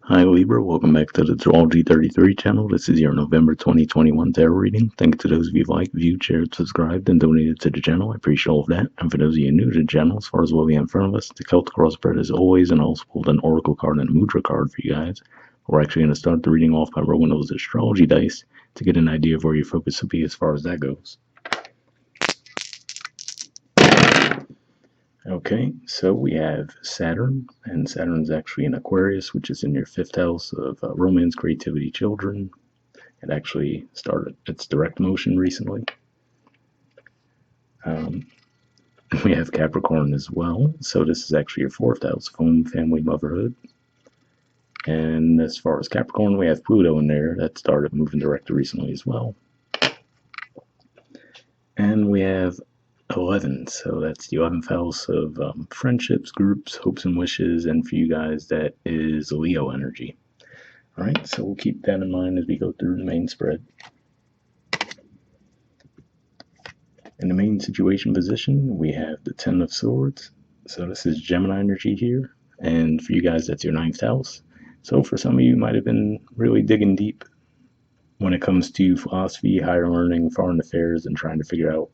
Hi Libra, welcome back to the Astrology 33 channel. This is your November 2021 tarot reading. Thank you to those of you who liked, viewed, shared, subscribed, and donated to the channel. I appreciate all of that. And for those of you new to the channel, as far as what we have in front of us, the Celtic crossbred is always and also pulled an Oracle card and a Mudra card for you guys. We're actually going to start the reading off by rolling those astrology dice to get an idea of where your focus will be as far as that goes. Okay, so we have Saturn, and Saturn's actually in Aquarius, which is in your 5th house of romance, creativity, children. It actually started its direct motion recently. We have Capricorn as well, so this is actually your 4th house, home, family, motherhood. And as far as Capricorn, we have Pluto in there that started moving direct recently as well. And we have 11, so that's the 11th house of friendships, groups, hopes and wishes, and for you guys that is Leo energy. Alright, so we'll keep that in mind as we go through the main spread. In the main situation position, we have the 10 of Swords, so this is Gemini energy here, and for you guys that's your 9th house. So for some of you might have been really digging deep when it comes to philosophy, higher learning, foreign affairs, and trying to figure out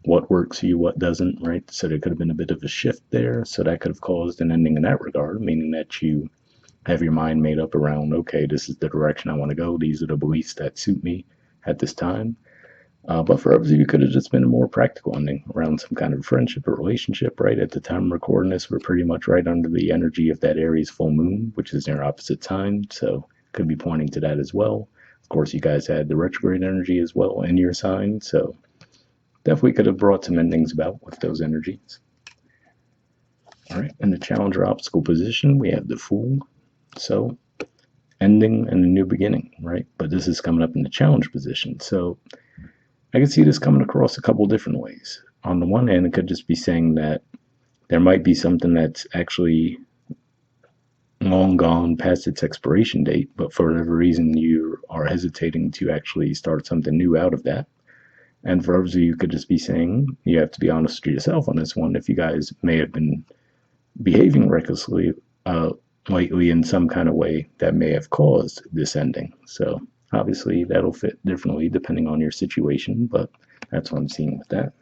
what works for you, what doesn't, right? So there could have been a bit of a shift there. So that could have caused an ending in that regard, meaning that you have your mind made up around, okay, this is the direction I want to go. These are the beliefs that suit me at this time. But for others of you, could have just been a more practical ending around some kind of friendship or relationship, right? At the time of recording this, we're pretty much right under the energy of that Aries full moon, which is near opposite time. So could be pointing to that as well. Of course, you guys had the retrograde energy as well in your sign. So definitely could have brought some endings about with those energies. All right, in the challenger obstacle position, we have the Fool. So ending and a new beginning, right? But this is coming up in the challenge position. So I can see this coming across a couple different ways. On the one hand, it could just be saying that there might be something that's actually long gone past its expiration date, but for whatever reason you are hesitating to actually start something new out of that. And for others of you, could just be saying, you have to be honest to yourself on this one, if you guys may have been behaving recklessly lately in some kind of way that may have caused this ending. So obviously that'll fit differently depending on your situation, but that's what I'm seeing with that.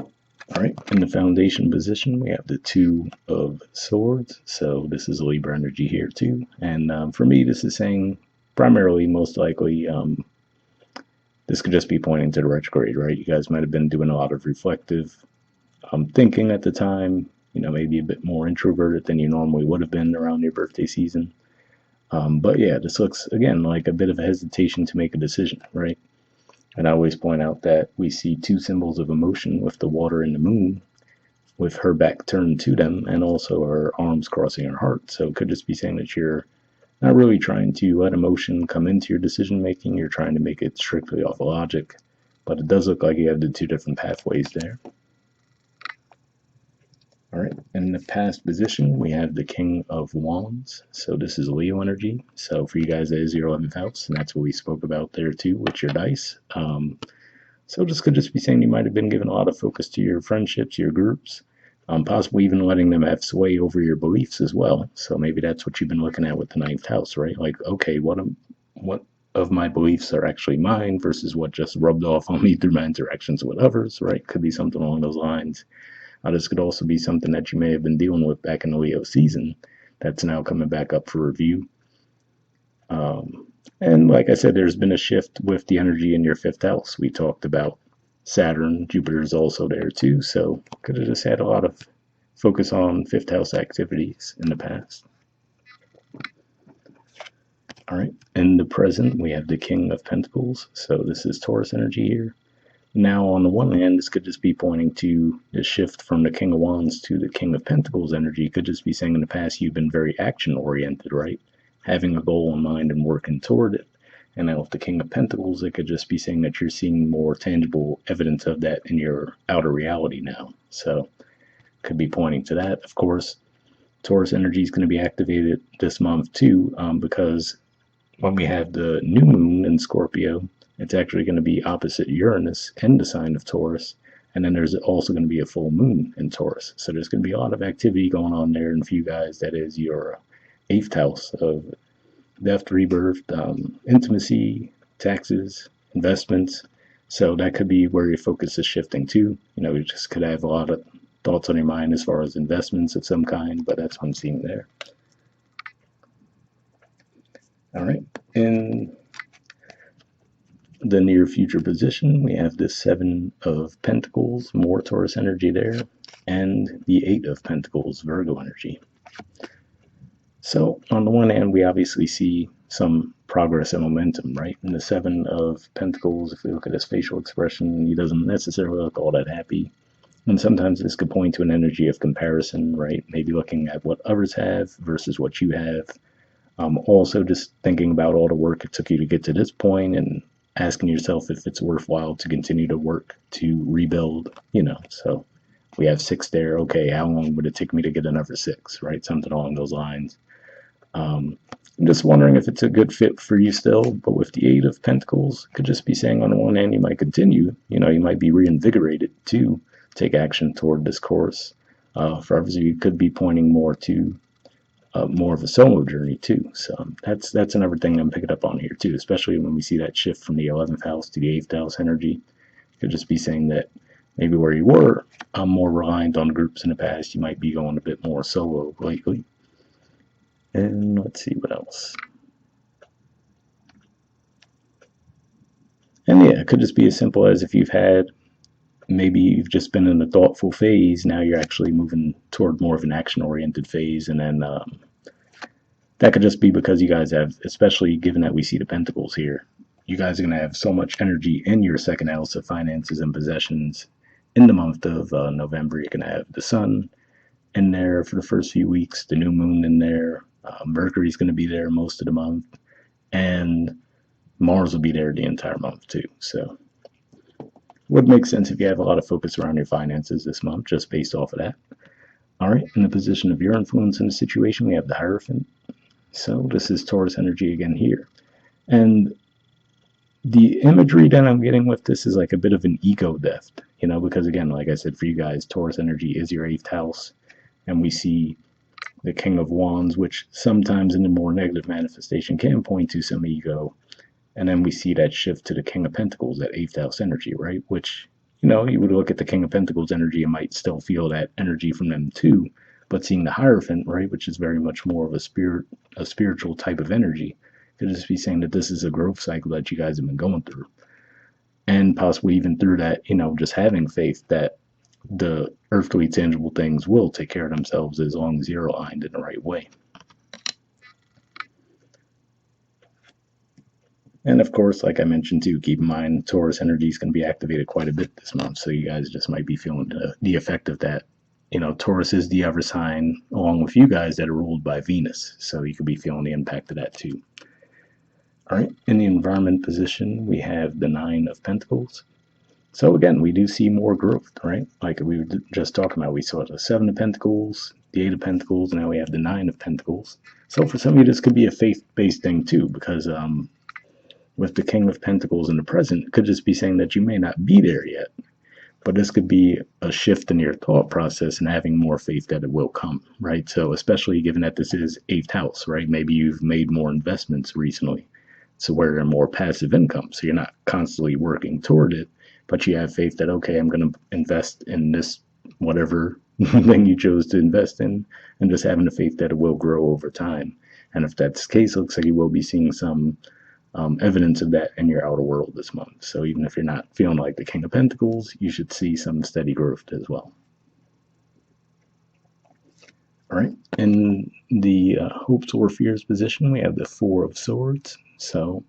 All right, in the foundation position, we have the 2 of Swords. So this is Libra energy here too. And for me, this is saying primarily, most likely, this could just be pointing to the retrograde, right? You guys might have been doing a lot of reflective thinking at the time, maybe a bit more introverted than you normally would have been around your birthday season. But yeah, this looks, again, like a bit of a hesitation to make a decision, right? And I always point out that we see 2 symbols of emotion with the water and the moon, with her back turned to them, and also her arms crossing her heart. So it could just be saying that you're not really trying to let emotion come into your decision making. You're trying to make it strictly off of logic. But it does look like you have the 2 different pathways there. All right, in the past position, we have the King of Wands. So this is Leo energy. So for you guys, that is your 11th house, and that's what we spoke about there too with your dice. So this could just be saying you might have been giving a lot of focus to your friendships, your groups, possibly even letting them have sway over your beliefs as well. So maybe that's what you've been looking at with the 9th house, right? Like, okay, what of my beliefs are actually mine versus what just rubbed off on me through my interactions with others, right? Could be something along those lines. This could also be something that you may have been dealing with back in the Leo season that's now coming back up for review. And like I said, there's been a shift with the energy in your 5th house. We talked about Saturn, Jupiter's also there too, so could have just had a lot of focus on 5th house activities in the past. All right, in the present, we have the King of Pentacles, so this is Taurus energy here. Now, on the one hand, this could just be pointing to the shift from the King of Wands to the King of Pentacles energy. Could just be saying in the past you've been very action-oriented, right? Having a goal in mind and working toward it. And now with the King of Pentacles, it could just be saying that you're seeing more tangible evidence of that in your outer reality now. So could be pointing to that. Of course, Taurus energy is going to be activated this month too, because when we have the new moon in Scorpio, it's actually going to be opposite Uranus in the sign of Taurus, And then there's also going to be a full moon in Taurus. So there's going to be a lot of activity going on there. And for you guys, that is your eighth house of death, rebirth, intimacy, taxes, investments. So that could be where your focus is shifting to. You just could have a lot of thoughts on your mind as far as investments of some kind, but that's what I'm seeing there. All right. In the near future position, we have the Seven of Pentacles, more Taurus energy there, and the Eight of Pentacles, Virgo energy. So on the one hand, we obviously see some progress and momentum, right? In the Seven of Pentacles, if we look at his facial expression, he doesn't necessarily look all that happy. And sometimes this could point to an energy of comparison, right? Maybe looking at what others have versus what you have. Also just thinking about all the work it took you to get to this point and asking yourself if it's worthwhile to continue to work to rebuild, So we have 6 there. Okay, how long would it take me to get another 6, right? Something along those lines. I'm just wondering if it's a good fit for you still, but with the Eight of Pentacles, it could just be saying on the one hand, you might continue, you might be reinvigorated to take action toward this course. For others, you could be pointing more to more of a solo journey too. So that's another thing I'm picking up on here too, especially when we see that shift from the 11th house to the 8th house energy. It could just be saying that maybe where you were more reliant on groups in the past, you might be going a bit more solo lately. And let's see what else. And yeah, it could just be as simple as if maybe you've just been in a thoughtful phase, now you're actually moving toward more of an action-oriented phase, and then that could just be because you guys have, especially given that we see the pentacles here, you guys are going to have so much energy in your second house of finances and possessions. In the month of November, you're going to have the sun in there for the first few weeks, the new moon in there, Mercury's going to be there most of the month, and Mars will be there the entire month too. So would make sense if you have a lot of focus around your finances this month, just based off of that. All right, in the position of your influence in the situation, we have the Hierophant. So this is Taurus energy again here. And the imagery that I'm getting with this is like a bit of an ego death, because again, like I said, for you guys, Taurus energy is your 8th house. And we see the King of Wands, which sometimes in the more negative manifestation can point to some ego. And then we see that shift to the King of Pentacles, that 8th house energy, right? Which, you would look at the King of Pentacles energy and might still feel that energy from them too. But seeing the Hierophant, right, which is very much more of a spiritual type of energy, could just be saying that this is a growth cycle that you guys have been going through. And possibly even through that, just having faith that the earthly tangible things will take care of themselves as long as you're aligned in the right way. And of course, like I mentioned too, keep in mind Taurus energy is going to be activated quite a bit this month, so you guys just might be feeling the effect of that. Taurus is the other sign along with you guys that are ruled by Venus, so you could be feeling the impact of that too. All right, in the environment position, we have the Nine of Pentacles. So again, we do see more growth, right? Like we were just talking about, we saw the Seven of Pentacles, the Eight of Pentacles, and now we have the Nine of Pentacles. So for some of you, this could be a faith-based thing too, because with the King of Pentacles in the present, it could just be saying that you may not be there yet, but this could be a shift in your thought process and having more faith that it will come, right? So especially given that this is 8th house, right? Maybe you've made more investments recently, so where you're more passive income, so you're not constantly working toward it, but you have faith that, okay, I'm going to invest in this whatever thing you chose to invest in, and just having the faith that it will grow over time. And if that's the case, it looks like you will be seeing some evidence of that in your outer world this month. So even if you're not feeling like the King of Pentacles, you should see some steady growth as well. All right, in the hopes or fears position, we have the Four of Swords. So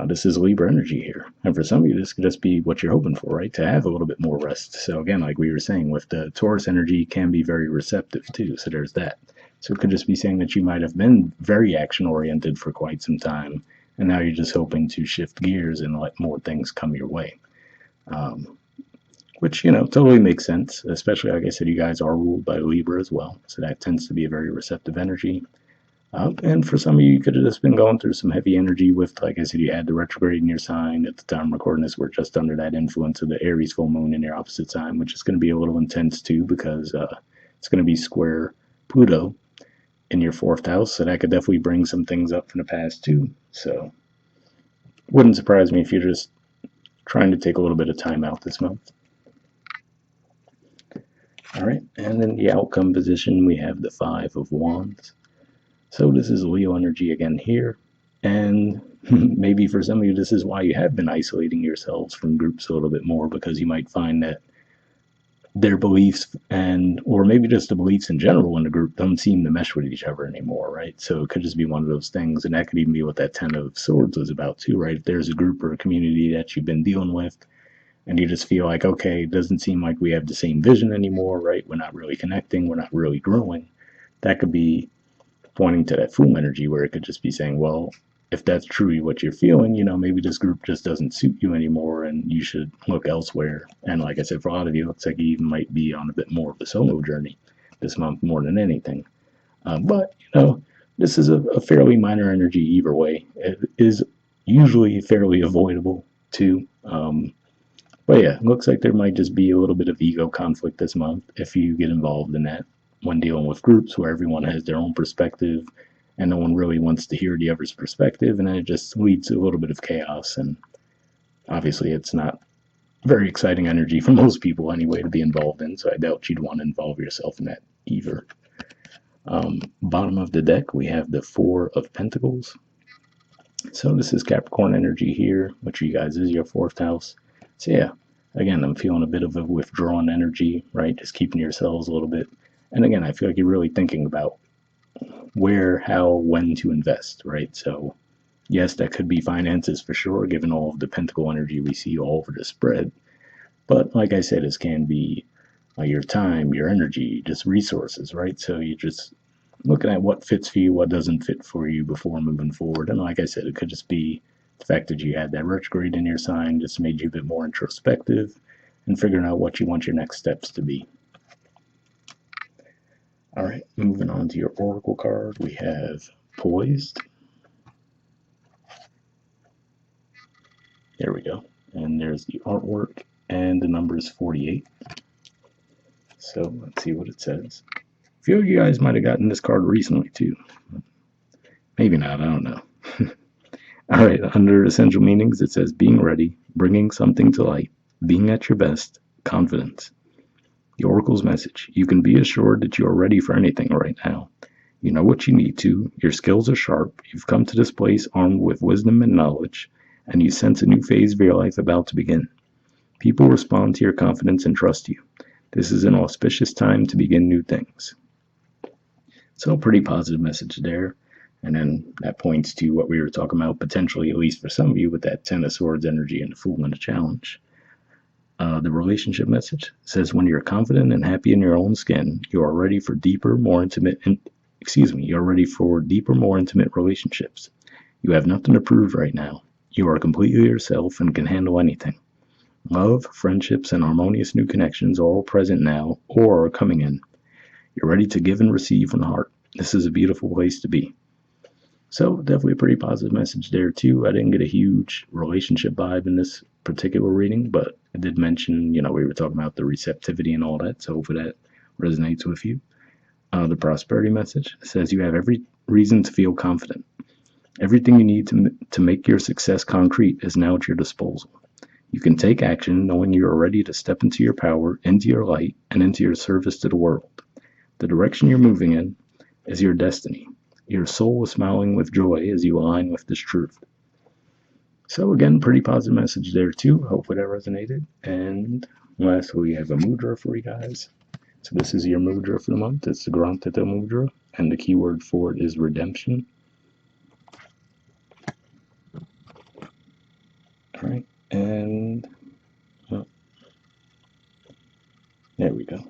this is Libra energy here. And for some of you, this could just be what you're hoping for, right? To have a little bit more rest. So again, like we were saying, with the Taurus energy can be very receptive too. So there's that. So it could just be saying that you might have been very action-oriented for quite some time, and now you're just hoping to shift gears and let more things come your way. Which, totally makes sense, especially, like I said, you guys are ruled by Libra as well, so that tends to be a very receptive energy. And for some of you, you could have just been going through some heavy energy with, like I said, you had the retrograde in your sign. At the time of recording this, we're just under that influence of the Aries full moon in your opposite sign, which is going to be a little intense too, because it's going to be square Pluto in your fourth house. So that could definitely bring some things up from the past too. So wouldn't surprise me if you're just trying to take a little bit of time out this month. All right, and in the outcome position, we have the Five of Wands. So this is Leo energy again here. And maybe for some of you, this is why you have been isolating yourselves from groups a little bit more, because you might find that their beliefs or maybe just the beliefs in general in the group don't seem to mesh with each other anymore, right? So it could just be one of those things. And that could even be what that Ten of Swords was about too, right? If there's a group or a community that you've been dealing with and you just feel like, okay, it doesn't seem like we have the same vision anymore, right? We're not really connecting, we're not really growing. That could be pointing to that Fool energy, where it could just be saying, well, if that's truly what you're feeling, maybe this group just doesn't suit you anymore and you should look elsewhere. And like I said, for a lot of you, it looks like you even might be on a bit more of a solo journey this month more than anything. But, this is a fairly minor energy either way. It is usually fairly avoidable too. But yeah, it looks like there might just be a little bit of ego conflict this month if you get involved in that when dealing with groups where everyone has their own perspective and no one really wants to hear the other's perspective, and then it just leads to a little bit of chaos. And obviously, it's not very exciting energy for most people anyway to be involved in, so I doubt you'd want to involve yourself in that either. Bottom of the deck, we have the Four of Pentacles. So this is Capricorn energy here, which you guys is your fourth house. So yeah, again, I'm feeling a bit of a withdrawn energy, right? Just keeping yourselves a little bit. And again, I feel like you're really thinking about where, how, when to invest, right? So yes, that could be finances for sure, given all of the pentacle energy we see all over the spread. But like I said, this can be your time, your energy, just resources, right? So you just looking at what fits for you, what doesn't fit for you before moving forward. And like I said, it could just be the fact that you had that retrograde in your sign just made you a bit more introspective and figuring out what you want your next steps to be. All right, moving on to your oracle card, we have Poised. There we go. And there's the artwork, and the number is 48. So let's see what it says. A few of you guys might have gotten this card recently too. Maybe not, I don't know. All right, under essential meanings, it says being ready, bringing something to light, being at your best, confidence. The Oracle's message: you can be assured that you are ready for anything right now. You know what you need to, your skills are sharp, you've come to this place armed with wisdom and knowledge, and you sense a new phase of your life about to begin. People respond to your confidence and trust you. This is an auspicious time to begin new things. So, pretty positive message there. And then that points to what we were talking about, potentially, at least for some of you, with that Ten of Swords energy and the Fool and the challenge. The relationship message says, when you're confident and happy in your own skin, you are ready for deeper, more intimate, you're ready for deeper, more intimate relationships. You have nothing to prove right now. You are completely yourself and can handle anything. Love, friendships, and harmonious new connections are all present now or are coming in. You're ready to give and receive from the heart. This is a beautiful place to be. So definitely a pretty positive message there too. I didn't get a huge relationship vibe in this particular reading, but I did mention, we were talking about the receptivity and all that, so hopefully that resonates with you. The prosperity message says you have every reason to feel confident. Everything you need to make your success concrete is now at your disposal. You can take action knowing you are ready to step into your power, into your light, and into your service to the world. The direction you're moving in is your destiny. Your soul is smiling with joy as you align with this truth. So again, pretty positive message there too. Hopefully that resonated. And lastly, we have a mudra for you guys. So this is your mudra for the month. It's the Granthita mudra, and the keyword for it is redemption. All right, and there we go.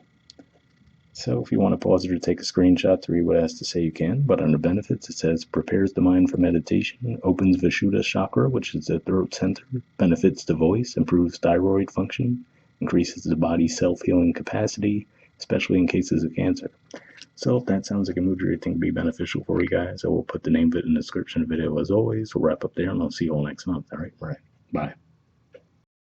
So if you want to pause it or take a screenshot to read what it has to say, you can. But under benefits, it says prepares the mind for meditation, opens Vishuddha chakra, which is the throat center, benefits the voice, improves thyroid function, increases the body's self-healing capacity, especially in cases of cancer. So if that sounds like a mudra you think would be beneficial for you guys, I will put the name of it in the description of the video as always. We'll wrap up there and I'll see you all next month. All right. Bye.